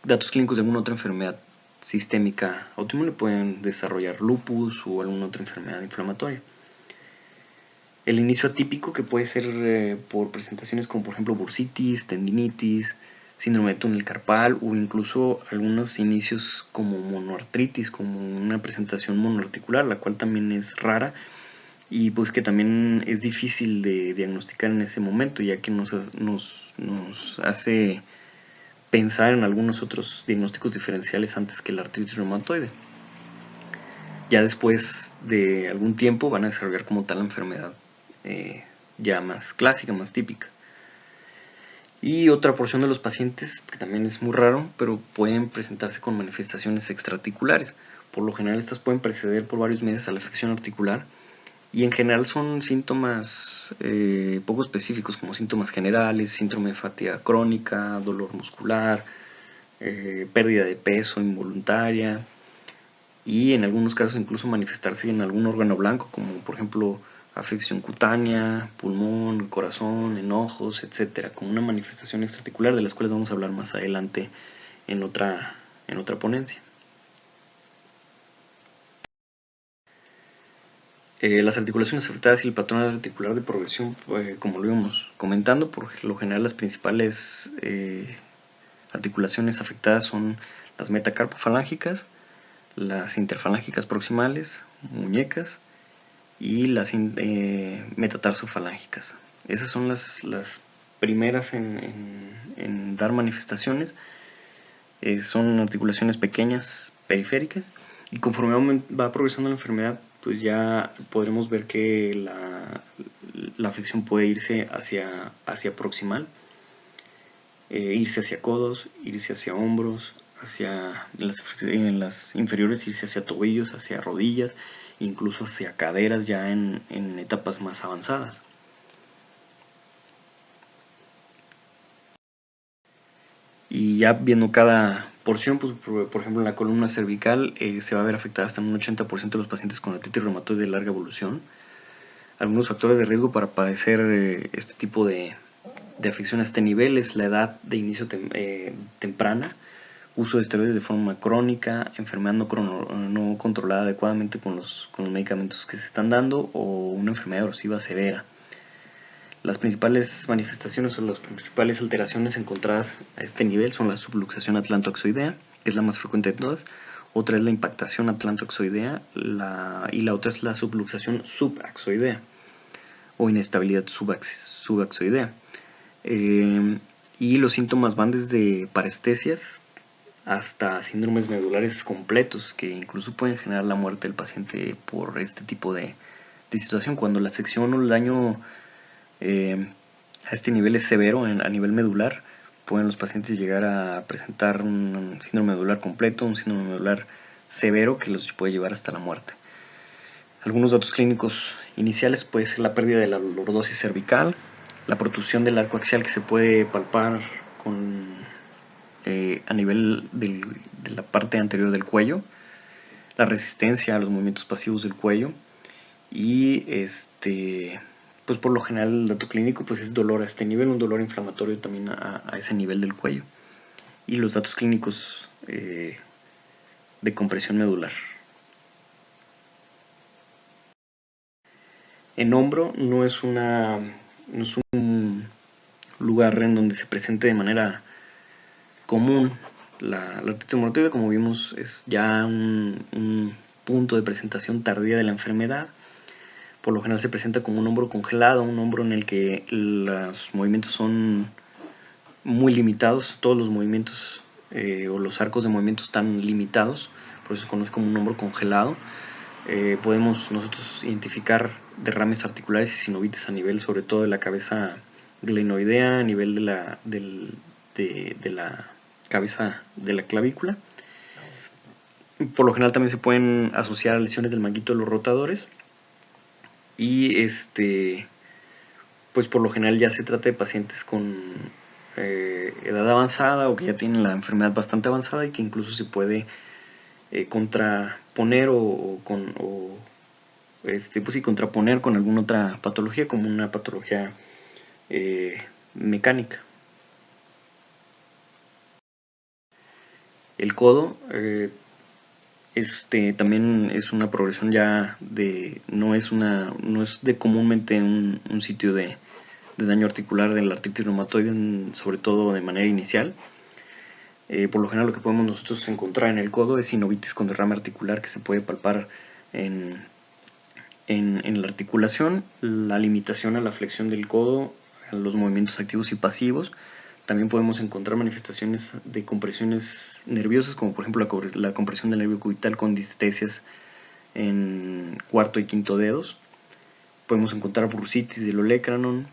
datos clínicos de alguna otra enfermedad sistémica autoinmune. Pueden desarrollar lupus o alguna otra enfermedad inflamatoria. El inicio atípico, que puede ser por presentaciones como por ejemplo bursitis, tendinitis, síndrome de túnel carpal, o incluso algunos inicios como monoartritis, como una presentación monoarticular, la cual también es rara y pues que también es difícil de diagnosticar en ese momento, ya que nos hace pensar en algunos otros diagnósticos diferenciales antes que la artritis reumatoide. Ya después de algún tiempo van a desarrollar como tal la enfermedad ya más clásica, más típica. Y otra porción de los pacientes, que también es muy raro, pero pueden presentarse con manifestaciones extraarticulares. Por lo general estas pueden preceder por varios meses a la afección articular, y en general son síntomas poco específicos, como síntomas generales, síndrome de fatiga crónica, dolor muscular, pérdida de peso involuntaria, y en algunos casos incluso manifestarse en algún órgano blanco, como por ejemplo afección cutánea, pulmón, corazón, en ojos, etcétera, como una manifestación extraarticular, de las cuales vamos a hablar más adelante en otra ponencia. Las articulaciones afectadas y el patrón articular de progresión, como lo íbamos comentando, por lo general las principales articulaciones afectadas son las metacarpofalángicas, las interfalángicas proximales, muñecas, y las metatarsofalángicas. Esas son las primeras en dar manifestaciones. Son articulaciones pequeñas, periféricas, y conforme va progresando la enfermedad, pues ya podremos ver que la afección puede irse hacia proximal, irse hacia codos, irse hacia hombros, en las inferiores irse hacia tobillos, hacia rodillas, incluso hacia caderas ya en etapas más avanzadas. Y ya viendo cada porción, pues por ejemplo en la columna cervical se va a ver afectada hasta un 80% de los pacientes con artritis reumatoide de larga evolución. Algunos factores de riesgo para padecer este tipo de afección a este nivel es la edad de inicio temprana, uso de esteroides de forma crónica, enfermedad no controlada adecuadamente con los medicamentos que se están dando, o una enfermedad erosiva severa. Las principales manifestaciones o las principales alteraciones encontradas a este nivel son la subluxación atlantoaxoidea, que es la más frecuente de todas. Otra es la impactación atlantoaxoidea, y la otra es la subluxación subaxoidea o inestabilidad subaxoidea. Y los síntomas van desde parestesias hasta síndromes medulares completos, que incluso pueden generar la muerte del paciente por este tipo de situación. Cuando la sección o el daño a este nivel es severo a nivel medular, pueden los pacientes llegar a presentar un síndrome medular completo, un síndrome medular severo que los puede llevar hasta la muerte. Algunos datos clínicos iniciales puede ser la pérdida de la lordosis cervical, la protrusión del arco axial que se puede palpar a nivel de la parte anterior del cuello, la resistencia a los movimientos pasivos del cuello, y pues por lo general el dato clínico pues es dolor a este nivel, un dolor inflamatorio también a ese nivel del cuello, y los datos clínicos de compresión medular. En hombro no es un lugar en donde se presente de manera común la artritis reumatoide. Como vimos, es ya un punto de presentación tardía de la enfermedad. Por lo general se presenta como un hombro congelado, un hombro en el que los movimientos son muy limitados, todos los movimientos o los arcos de movimiento están limitados, por eso se conoce como un hombro congelado. Podemos nosotros identificar derrames articulares y sinovites a nivel sobre todo de la cabeza glenoidea, a nivel de la cabeza de la clavícula. Por lo general también se pueden asociar a lesiones del manguito de los rotadores. Y pues por lo general ya se trata de pacientes con edad avanzada o que ya tienen la enfermedad bastante avanzada y que incluso se puede contraponer pues sí, contraponer con alguna otra patología, como una patología mecánica. El codo también es una progresión ya no es de comúnmente un sitio de daño articular de la artritis reumatoide, sobre todo de manera inicial. Por lo general lo que podemos nosotros encontrar en el codo es sinovitis con derrame articular que se puede palpar en la articulación, la limitación a la flexión del codo, a los movimientos activos y pasivos. También podemos encontrar manifestaciones de compresiones nerviosas, como por ejemplo la compresión del nervio cubital con distesias en cuarto y quinto dedos. Podemos encontrar bursitis del olecranon,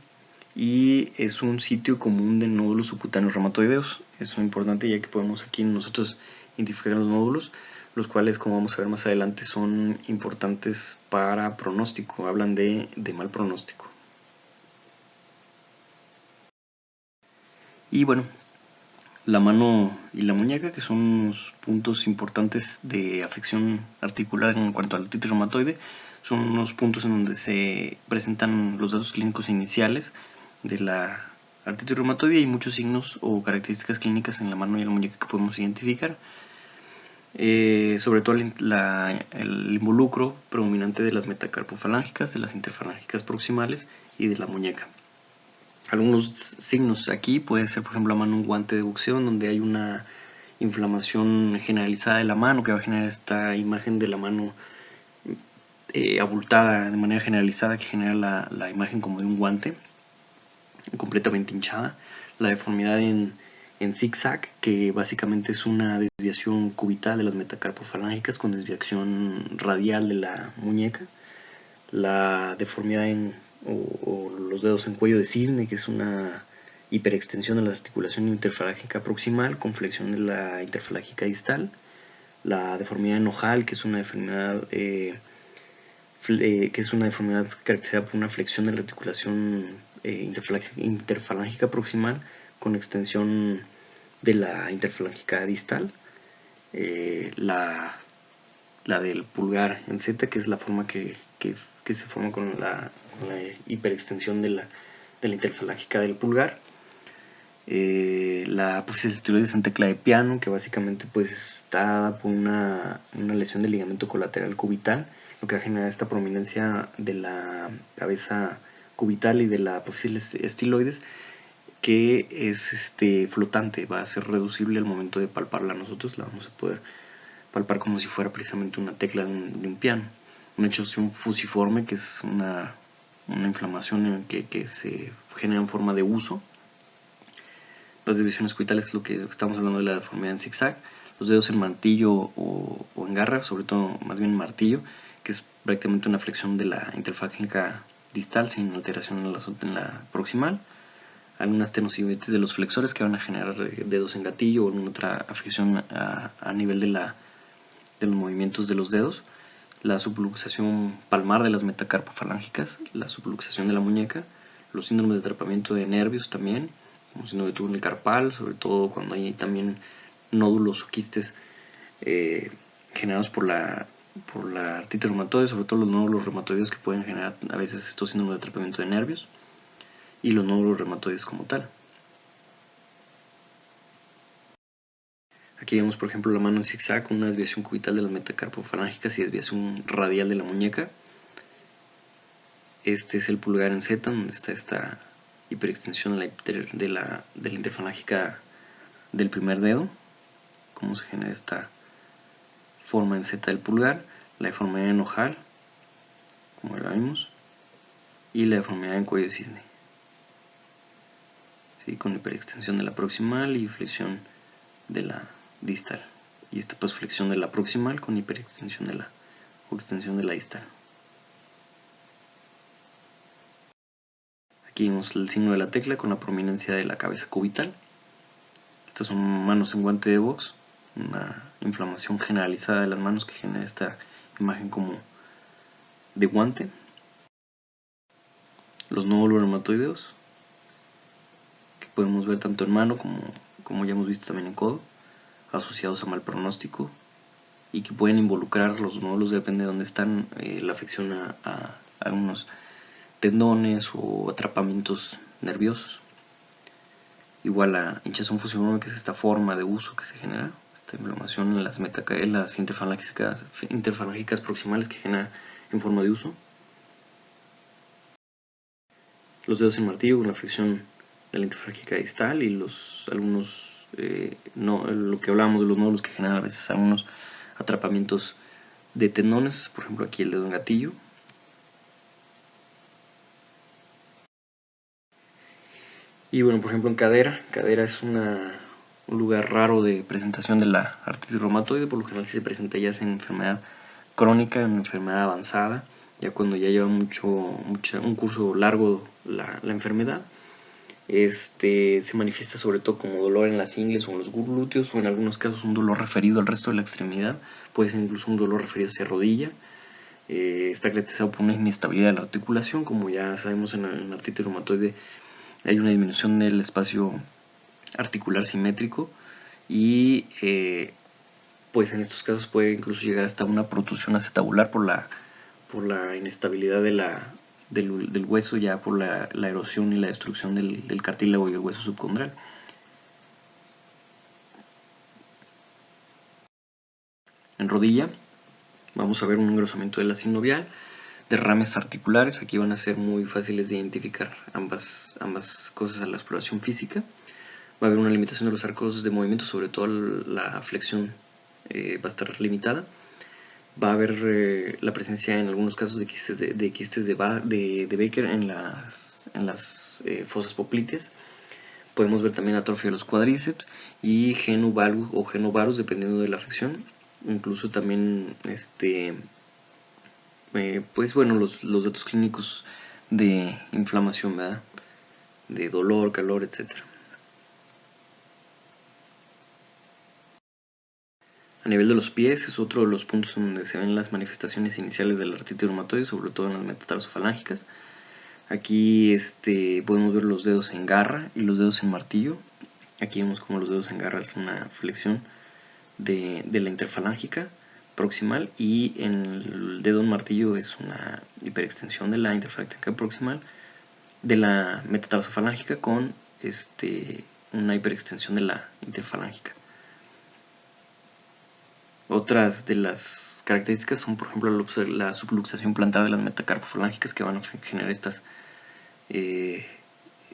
y es un sitio común de nódulos subcutáneos reumatoideos. Eso es importante, ya que podemos aquí nosotros identificar los nódulos, los cuales, como vamos a ver más adelante, son importantes para pronóstico, hablan de mal pronóstico. Y bueno, la mano y la muñeca, que son unos puntos importantes de afección articular en cuanto a la artritis reumatoide, son unos puntos en donde se presentan los datos clínicos iniciales de la artritis reumatoide. Hay muchos signos o características clínicas en la mano y la muñeca que podemos identificar. Sobre todo el involucro predominante de las metacarpofalángicas, de las interfalángicas proximales y de la muñeca. Algunos signos aquí puede ser, por ejemplo, la mano un guante de boxeo, donde hay una inflamación generalizada de la mano que va a generar esta imagen de la mano abultada de manera generalizada, que genera la imagen como de un guante completamente hinchada. La deformidad en zigzag, que básicamente es una desviación cubital de las metacarpofalángicas con desviación radial de la muñeca. La deformidad o los dedos en cuello de cisne, que es una hiperextensión de la articulación interfalángica proximal con flexión de la interfalángica distal. La deformidad en ojal, que es una deformidad caracterizada por una flexión de la articulación interfalángica proximal con extensión de la interfalángica distal. La del pulgar en Z, que es la forma que se forma con la hiperextensión de la interfalángica del pulgar. La apófisis esteroides en tecla de piano, que básicamente pues está dada por una lesión del ligamento colateral cubital, lo que va a generar esta prominencia de la cabeza cubital y de la apófisis estiloides, que es flotante, va a ser reducible al momento de palparla. Nosotros la vamos a poder palpar como si fuera precisamente una tecla de un piano. Una hechoción fusiforme, que es una inflamación que se genera en forma de uso. Las divisiones cubitales, que es lo que estamos hablando de la deformidad en zigzag. Los dedos en martillo o en garra, sobre todo más bien en martillo, que es prácticamente una flexión de la interfalángica distal sin alteración en la proximal. Algunas tenosinovitis de los flexores que van a generar dedos en gatillo o alguna otra afección a nivel de los movimientos de los dedos. La subluxación palmar de las metacarpofalángicas, la subluxación de la muñeca, los síndromes de atrapamiento de nervios también, como síndrome de túnel carpal, sobre todo cuando hay también nódulos o quistes generados por la artritis reumatoide, sobre todo los nódulos reumatoides que pueden generar a veces estos síndromes de atrapamiento de nervios y los nódulos reumatoides como tal. Aquí vemos, por ejemplo, la mano en zigzag con una desviación cubital de las metacarpofalángicas y desviación radial de la muñeca. Este es el pulgar en Z, donde está esta hiperextensión de la interfalángica del primer dedo. Cómo se genera esta forma en Z del pulgar. La deformidad en ojal, como la vimos. Y la deformidad en cuello de cisne. ¿Sí? Con hiperextensión de la proximal y flexión distal. Y esta pues flexión de la proximal con hiperextensión de la o extensión de la distal. Aquí vemos el signo de la tecla con la prominencia de la cabeza cubital. Estas son manos en guante de box, una inflamación generalizada de las manos que genera esta imagen como de guante. Los nódulos reumatoideos, que podemos ver tanto en mano como ya hemos visto también en codo, asociados a mal pronóstico y que pueden involucrar los nódulos, depende de dónde están, la afección a algunos tendones o atrapamientos nerviosos. Igual la hinchazón fusional, que es esta forma de uso que se genera, esta inflamación en las interfalángicas proximales que genera en forma de uso. Los dedos en martillo con la flexión de la interfalángica distal y lo que hablábamos de los nódulos que generan a veces algunos atrapamientos de tendones, por ejemplo aquí el dedo en gatillo. Y bueno, por ejemplo en cadera es un lugar raro de presentación de la artritis reumatoide. Por lo general si se presenta ya en enfermedad crónica, en enfermedad avanzada, ya cuando ya lleva un curso largo la enfermedad. Se manifiesta sobre todo como dolor en las ingles o en los glúteos, o en algunos casos un dolor referido al resto de la extremidad, puede ser incluso un dolor referido hacia rodilla. Está caracterizado por una inestabilidad de la articulación. Como ya sabemos, en la artritis reumatoide hay una disminución del espacio articular simétrico y pues en estos casos puede incluso llegar hasta una protusión acetabular por la inestabilidad del hueso, ya por la erosión y la destrucción del cartílago y el hueso subcondral. En rodilla vamos a ver un engrosamiento de la sinovial, derrames articulares. Aquí van a ser muy fáciles de identificar ambas cosas a la exploración física. Va a haber una limitación de los arcos de movimiento, sobre todo la flexión va a estar limitada. Va a haber la presencia en algunos casos de quistes de Becker en las fosas popliteas. Podemos ver también atrofia de los cuádriceps y genu valgus o genu varus, dependiendo de la afección. Incluso también pues bueno, los datos clínicos de inflamación, ¿verdad? De dolor, calor, etcétera. A nivel de los pies es otro de los puntos donde se ven las manifestaciones iniciales de la artritis reumatoide, sobre todo en las metatarsofalángicas. Aquí podemos ver los dedos en garra y los dedos en martillo. Aquí vemos como los dedos en garra es una flexión de la interfalángica proximal, y en el dedo en martillo es una hiperextensión de la interfalángica proximal de la metatarsofalángicas con una hiperextensión de la interfalángica. Otras de las características son, por ejemplo, la subluxación plantar de las metacarpofalángicas, que van a generar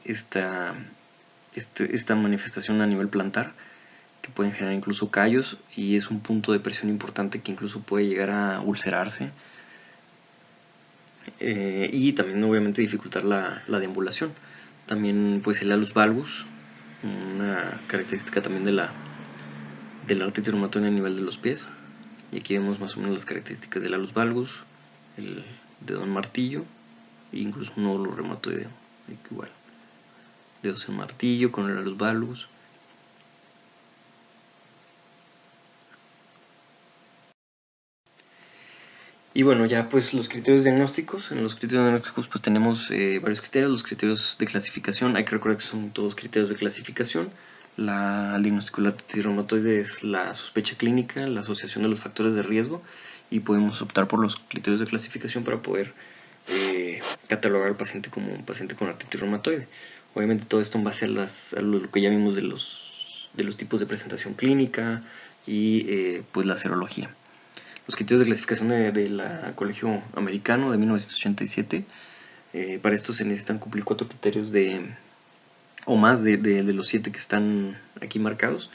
esta manifestación a nivel plantar, que pueden generar incluso callos, y es un punto de presión importante que incluso puede llegar a ulcerarse, y también obviamente dificultar la deambulación. También pues el alus valgus, una característica también de la artritis reumatoide a nivel de los pies. Y aquí vemos más o menos las características del alus valgus, el dedo en martillo e incluso un nódulo reumatoideo. Igual, dedos en martillo con el alus valgus. Y bueno, ya pues los criterios diagnósticos. En los criterios diagnósticos pues tenemos varios criterios. Los criterios de clasificación, hay que recordar que son todos criterios de clasificación. El diagnóstico de la artritis reumatoide es la sospecha clínica, la asociación de los factores de riesgo, y podemos optar por los criterios de clasificación para poder catalogar al paciente como un paciente con artritis reumatoide. Obviamente todo esto en base a lo que ya vimos de los tipos de presentación clínica y pues la serología. Los criterios de clasificación del Colegio Americano de 1987, para esto se necesitan cumplir 4 criterios o más de los 7 que están aquí marcados.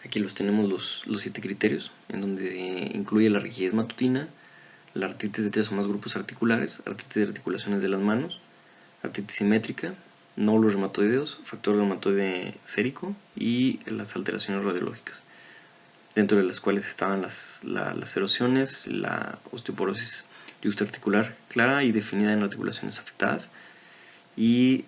Aquí los tenemos los 7 criterios, en donde incluye la rigidez matutina, la artritis de 3 o más grupos articulares, artritis de articulaciones de las manos, artritis simétrica, nódulos reumatoideos, factor reumatoide sérico y las alteraciones radiológicas. dentro de las cuales estaban las erosiones, la osteoporosis juxtaarticular clara y definida en articulaciones afectadas. Y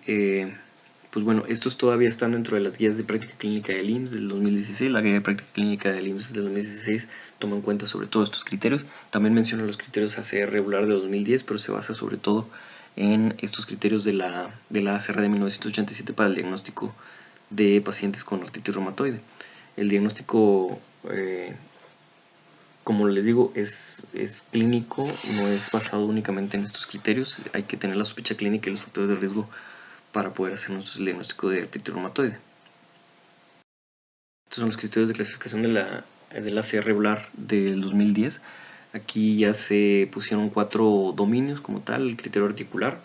pues bueno, estos todavía están dentro de las guías de práctica clínica del IMSS del 2016. La guía de práctica clínica del IMSS del 2016 toma en cuenta sobre todo estos criterios. También menciona los criterios ACR regular de 2010, pero se basa sobre todo en estos criterios de la ACR de 1987 para el diagnóstico de pacientes con artritis reumatoide. El diagnóstico, como les digo, es clínico, no es basado únicamente en estos criterios. Hay que tener la sospecha clínica y los factores de riesgo para poder hacer nuestro diagnóstico de artritis reumatoide. Estos son los criterios de clasificación de la ACR regular del 2010. Aquí ya se pusieron 4 dominios como tal, el criterio articular,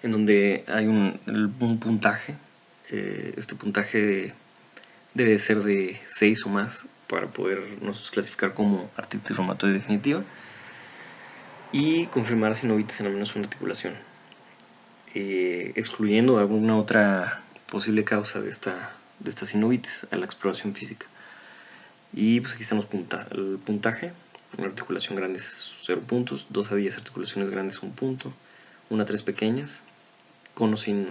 en donde hay un puntaje. Este puntaje debe ser de 6 o más para poder nosotros clasificar como artritis reumatoide definitiva y confirmar sinovitis en al menos una articulación, excluyendo alguna otra posible causa de esta sinovitis a la exploración física. Y pues aquí estamos el puntaje. Una articulación grande es 0 puntos, 2 a 10 articulaciones grandes 1 punto, 1 a 3 pequeñas, cono sin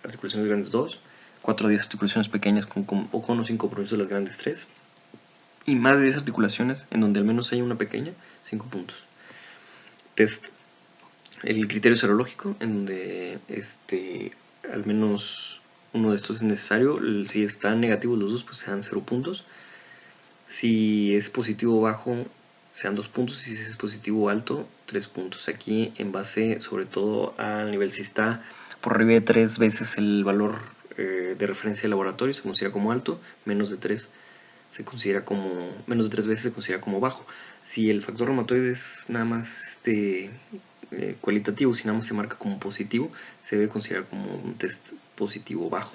articulaciones grandes 2, 4 a 10 articulaciones pequeñas o cono sin compromiso de las grandes 3, y más de 10 articulaciones en donde al menos haya una pequeña, 5 puntos. Test. El criterio serológico, en donde al menos uno de estos es necesario. Si están negativos los dos, pues se dan 0 puntos. Si es positivo bajo, sean 2 puntos, y si es positivo alto, 3 puntos. Aquí en base sobre todo al nivel, si está por arriba de 3 veces el valor de referencia de laboratorio, se considera como alto. Menos de 3 se considera como, menos de 3 veces se considera como bajo. Si el factor reumatoide es nada más cualitativo, si nada más se marca como positivo, se debe considerar como un test positivo bajo.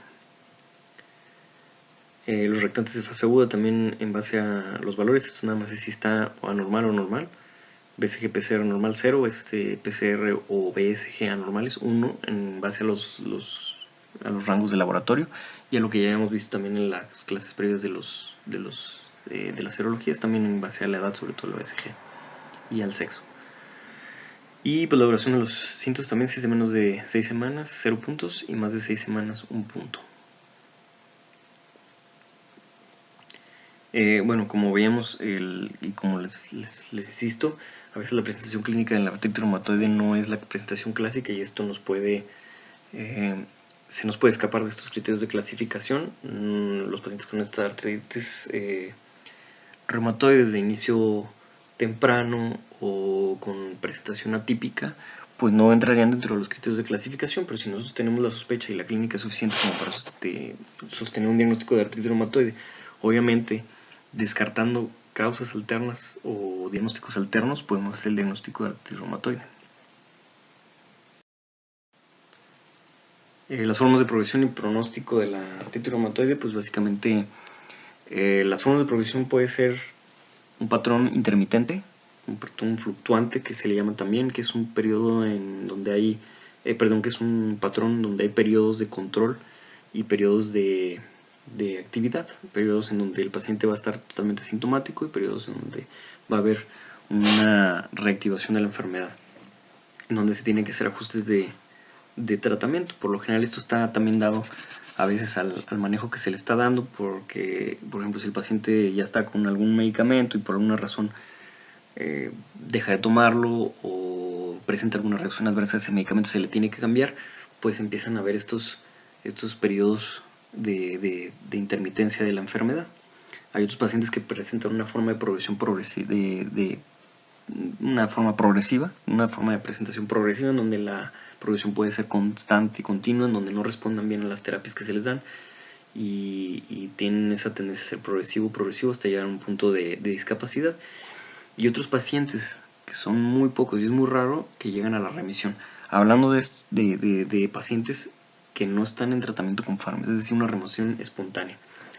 Los reactantes de fase aguda también en base a los valores, esto nada más es si está anormal o normal. BCG PCR normal 0, PCR o BSG anormales 1 en base a los rangos de laboratorio, y a lo que ya hemos visto también en las clases previas de las serologías, también en base a la edad, sobre todo la BCG, y al sexo. Y pues la duración de los síntomas también, si es de menos de 6 semanas, 0 puntos, y más de 6 semanas, 1 punto. Bueno, como veíamos y como les insisto, a veces la presentación clínica de la artritis reumatoide no es la presentación clásica, y esto se nos puede escapar de estos criterios de clasificación. Los pacientes con esta artritis reumatoide de inicio temprano o con presentación atípica, pues no entrarían dentro de los criterios de clasificación, pero si nosotros tenemos la sospecha y la clínica es suficiente como para sostener un diagnóstico de artritis reumatoide, obviamente descartando causas alternas o diagnósticos alternos, podemos hacer el diagnóstico de artritis reumatoide. Las formas de progresión y pronóstico de la artritis reumatoide, pues básicamente las formas de progresión puede ser un patrón intermitente, un patrón fluctuante que se le llama también, que es un periodo en donde hay, que es un patrón donde hay periodos de control y periodos de actividad, periodos en donde el paciente va a estar totalmente asintomático y periodos en donde va a haber una reactivación de la enfermedad, en donde se tienen que hacer ajustes de tratamiento. Por lo general esto está también dado a veces al manejo que se le está dando, porque por ejemplo si el paciente ya está con algún medicamento y por alguna razón deja de tomarlo o presenta alguna reacción adversa a ese medicamento, se le tiene que cambiar, pues empiezan a haber estos periodos de intermitencia de la enfermedad. Hay otros pacientes que presentan una forma de progresión progresiva, una forma progresiva, una forma de presentación progresiva, en donde la progresión puede ser constante y continua, en donde no respondan bien a las terapias que se les dan y tienen esa tendencia a ser progresivo hasta llegar a un punto de discapacidad. Y otros pacientes que son muy pocos y es muy raro que llegan a la remisión. Hablando de pacientes que no están en tratamiento con fármacos, es decir, una remisión espontánea.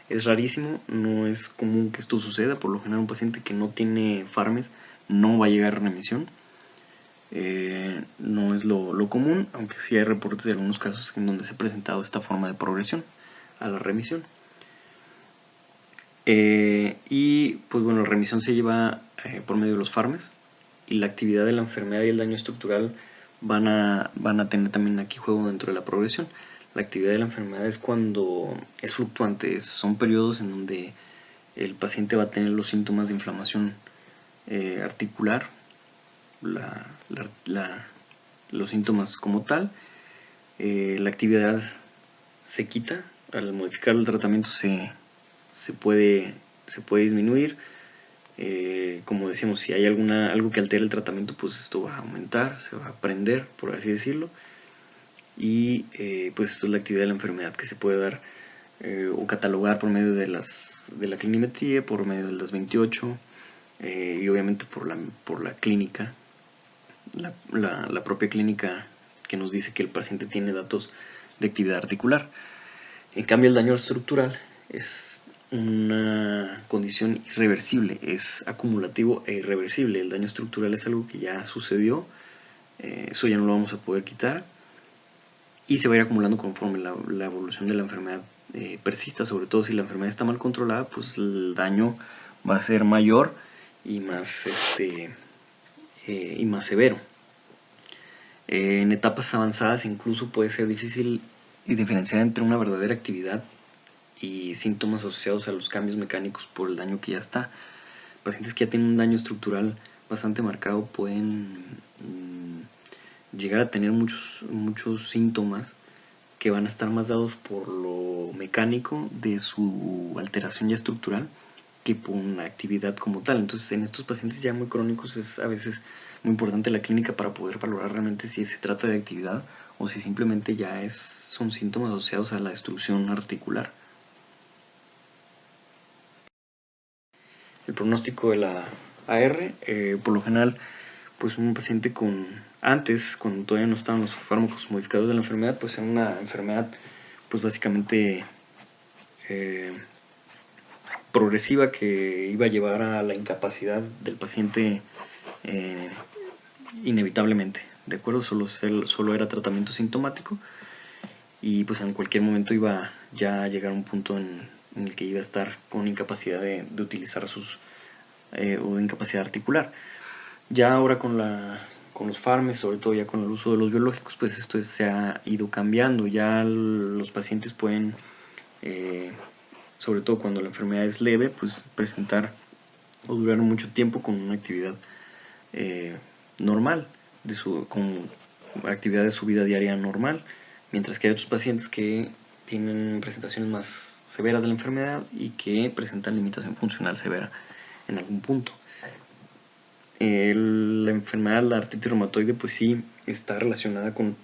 Es rarísimo, no es común que esto suceda. Por lo general un paciente que no tiene fármacos no va a llegar a remisión. No es lo común, aunque sí hay reportes de algunos casos en donde se ha presentado esta forma de progresión a la remisión. Y pues bueno, la remisión se lleva por medio de los fármacos, y la actividad de la enfermedad y el daño estructural van a tener también aquí juego dentro de la progresión. La actividad de la enfermedad es cuando es fluctuante, son periodos en donde el paciente va a tener los síntomas de inflamación articular, los síntomas como tal. La actividad se quita, al modificar el tratamiento se puede disminuir. Como decimos, si hay algo que altere el tratamiento, pues esto va a aumentar, se va a prender, por así decirlo. Y pues esto es la actividad de la enfermedad que se puede dar o catalogar por medio de la clinimetría, por medio de las 28 y obviamente por la clínica, la propia clínica que nos dice que el paciente tiene datos de actividad articular. En cambio, el daño estructural es una condición irreversible, es acumulativo e irreversible. El daño estructural es algo que ya sucedió, eso ya no lo vamos a poder quitar, y se va a ir acumulando conforme la evolución de la enfermedad persista. Sobre todo si la enfermedad está mal controlada, pues el daño va a ser mayor y más severo. En etapas avanzadas incluso puede ser difícil diferenciar entre una verdadera actividad y síntomas asociados a los cambios mecánicos por el daño que ya está. Pacientes que ya tienen un daño estructural bastante marcado pueden llegar a tener muchos síntomas que van a estar más dados por lo mecánico de su alteración ya estructural que por una actividad como tal. Entonces, en estos pacientes ya muy crónicos es a veces muy importante la clínica para poder valorar realmente si se trata de actividad o si simplemente ya son síntomas asociados a la destrucción articular. El pronóstico de la AR, por lo general, pues un paciente antes, cuando todavía no estaban los fármacos modificadores de la enfermedad, pues era una enfermedad pues básicamente progresiva que iba a llevar a la incapacidad del paciente inevitablemente, ¿de acuerdo? Solo era tratamiento sintomático y pues en cualquier momento iba ya a llegar a un punto en el que iba a estar con incapacidad de utilizar o incapacidad articular. Ya ahora con los fármacos, sobre todo ya con el uso de los biológicos, pues esto se ha ido cambiando. Ya los pacientes pueden, sobre todo cuando la enfermedad es leve, pues presentar o durar mucho tiempo con una actividad normal, con actividad de su vida diaria normal, mientras que hay otros pacientes que tienen presentaciones más severas de la enfermedad y que presentan limitación funcional severa en algún punto. La enfermedad, la artritis reumatoide, pues sí está relacionada con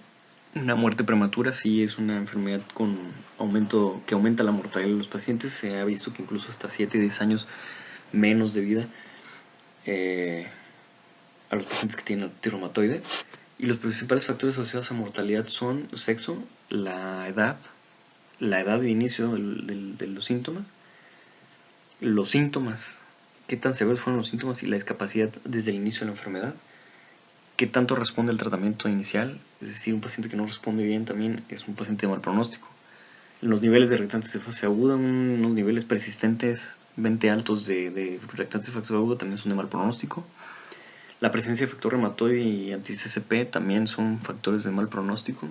una muerte prematura. Sí es una enfermedad que aumenta la mortalidad de los pacientes. Se ha visto que incluso hasta 7 y 10 años menos de vida a los pacientes que tienen artritis reumatoide. Y los principales factores asociados a mortalidad son sexo, la edad de inicio de los síntomas, qué tan severos fueron los síntomas y la discapacidad desde el inicio de la enfermedad, qué tanto responde al tratamiento inicial. Es decir, un paciente que no responde bien también es un paciente de mal pronóstico. Los niveles de reactantes de fase aguda, unos niveles persistentesmente altos de reactantes de fase aguda también son de mal pronóstico. La presencia de factor reumatoide y anti-CCP también son factores de mal pronóstico,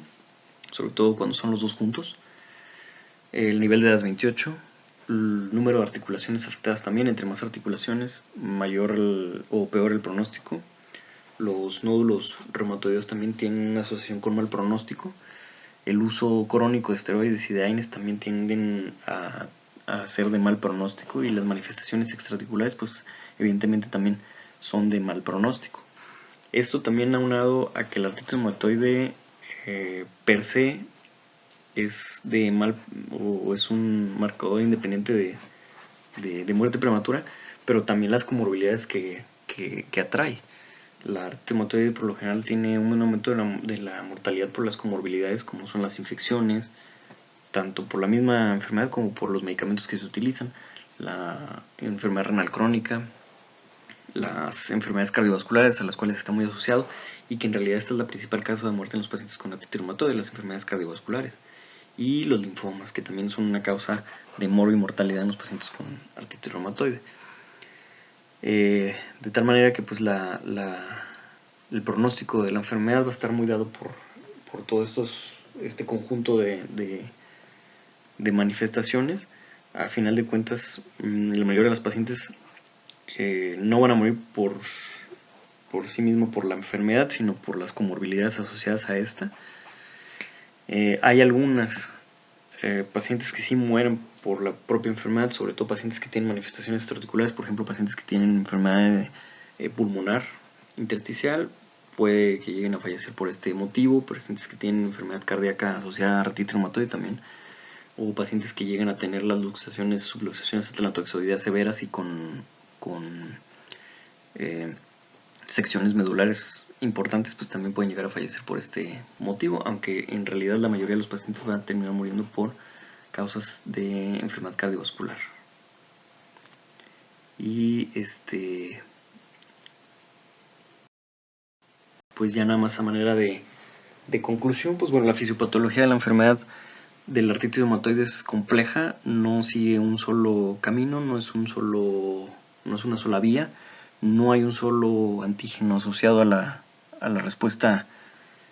sobre todo cuando son los dos juntos. El nivel de DAS28, el número de articulaciones afectadas también. Entre más articulaciones, mayor o peor el pronóstico. Los nódulos reumatoideos también tienen una asociación con mal pronóstico. El uso crónico de esteroides y de AINES también tienden a ser de mal pronóstico, y las manifestaciones extraarticulares pues evidentemente también son de mal pronóstico. Esto también aunado a que la artritis reumatoide per se es es un marcador independiente de muerte prematura, pero también las comorbilidades que atrae. La artritis reumatoide por lo general tiene un aumento de la mortalidad por las comorbilidades, como son las infecciones, tanto por la misma enfermedad como por los medicamentos que se utilizan, la enfermedad renal crónica, las enfermedades cardiovasculares a las cuales está muy asociado, y que en realidad esta es la principal causa de muerte en los pacientes con artritis reumatoide, las enfermedades cardiovasculares. y los linfomas, que también son una causa de mortalidad en los pacientes con artritis reumatoide. De tal manera que pues el pronóstico de la enfermedad va a estar muy dado por todo este conjunto de manifestaciones. A final de cuentas, la mayoría de los pacientes no van a morir por sí mismo por la enfermedad, sino por las comorbilidades asociadas a esta. Hay algunas pacientes que sí mueren por la propia enfermedad, sobre todo pacientes que tienen manifestaciones extraarticulares, por ejemplo, pacientes que tienen enfermedad pulmonar intersticial, puede que lleguen a fallecer por este motivo, pacientes que tienen enfermedad cardíaca asociada a artritis reumatoide también, o pacientes que llegan a tener las subluxaciones atalantoexoideas severas y con secciones medulares importantes, pues también pueden llegar a fallecer por este motivo, aunque en realidad la mayoría de los pacientes van a terminar muriendo por causas de enfermedad cardiovascular. Y pues ya nada más a manera de conclusión, pues bueno, la fisiopatología de la enfermedad de la artritis reumatoide es compleja, no sigue un solo camino, no es una sola vía, no hay un solo antígeno asociado a la respuesta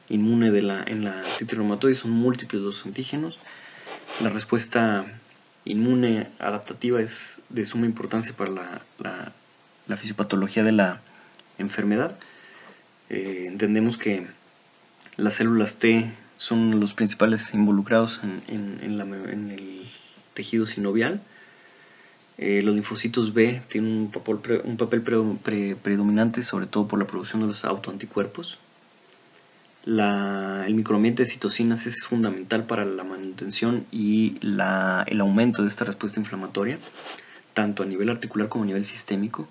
inmune en la artritis reumatoide, son múltiples los antígenos. La respuesta inmune adaptativa es de suma importancia para la fisiopatología de la enfermedad. Entendemos que las células T son los principales involucrados en el tejido sinovial. Los linfocitos B tienen un papel predominante, sobre todo por la producción de los autoanticuerpos. El microambiente de citocinas es fundamental para la manutención y el aumento de esta respuesta inflamatoria, tanto a nivel articular como a nivel sistémico.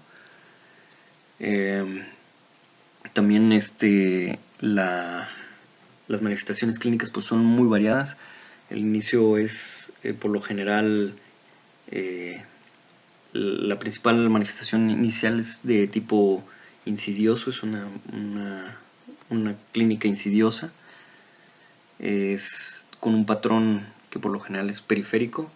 También las manifestaciones clínicas pues son muy variadas. El inicio es por lo general la principal manifestación inicial es de tipo insidioso, es una clínica insidiosa, es con un patrón que por lo general es periférico,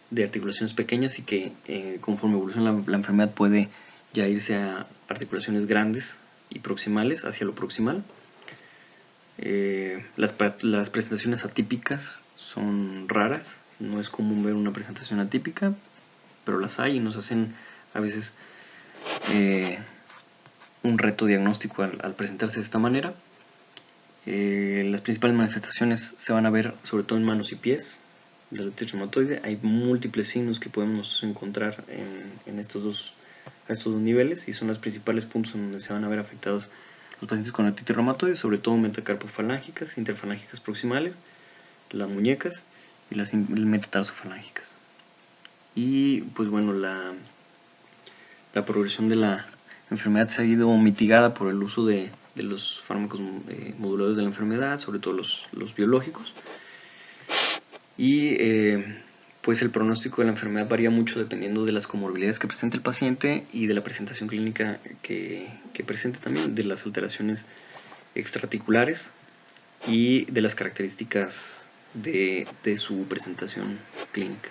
de articulaciones pequeñas, y que conforme evoluciona la enfermedad puede ya irse a articulaciones grandes y proximales, hacia lo proximal. Las presentaciones atípicas son raras, no es común ver una presentación atípica, pero las hay y nos hacen a veces un reto diagnóstico al presentarse de esta manera. Las principales manifestaciones se van a ver sobre todo en manos y pies de la artritis reumatoide. Hay múltiples signos que podemos encontrar a estos dos niveles, y son los principales puntos en donde se van a ver afectados los pacientes con artritis reumatoide, sobre todo metacarpofalángicas, interfalángicas proximales, las muñecas y las metatarsofalángicas. Y pues bueno, la progresión de la enfermedad se ha ido mitigada por el uso de los fármacos moduladores de la enfermedad, sobre todo los biológicos. Y pues el pronóstico de la enfermedad varía mucho dependiendo de las comorbilidades que presente el paciente y de la presentación clínica que presente, también de las alteraciones extraarticulares y de las características de su presentación clínica.